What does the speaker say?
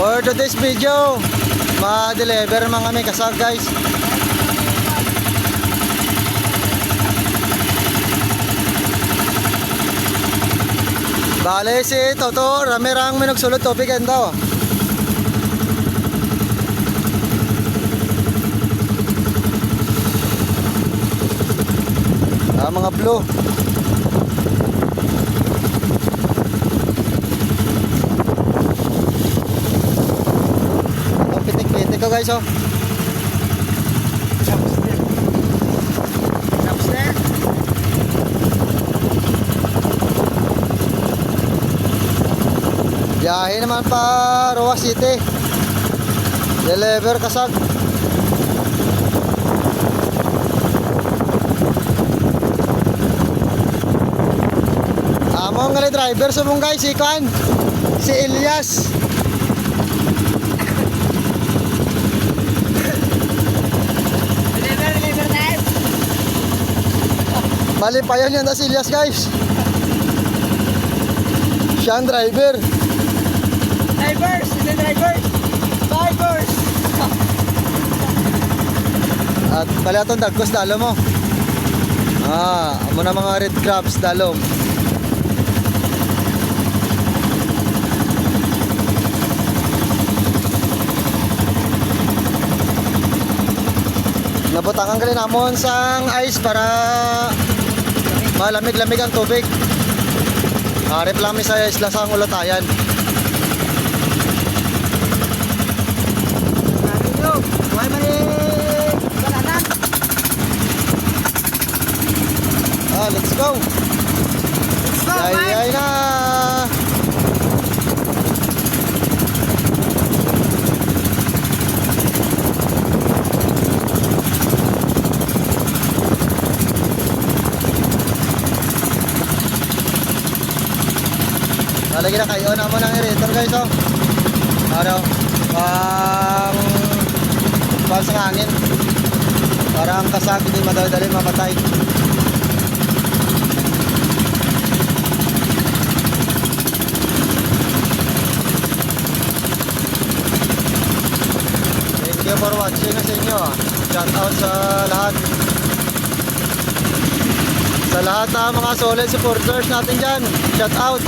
For today's video, ma-deliver naman kami kasag guys. Bale si Toto, ramirang minugsulod tubig endo. Mga blue. Ang pitik-pitik ko guys oh. Upstairs. Biyahe naman pa Roa City. Deliver kasag. Amo nga driver sa mong guys, si Kwan, si Elias. Deliver time. Mali pa yan si Elias guys. Siya ang driver. Drivers, hindi drivers. Drivers. At bali atong dagkos dalo mo. Amo na mga red crabs dalom. Nabutangan ka rin namon sang ice para malamig-lamig ang tubig. Harip lang mi sa isla sang ulatayan. Why mani? Balanan. Let's go. Let's go, man. Yay na. Lagi na kayo na mo ng aerator guys oh. Ano? Pang sa hangin. Para ang kasag hindi madali-dali mamatay. Thank you for watching sa inyo. Shout out sa lahat. Sa lahat ng mga solid supporters natin dyan. Shout out.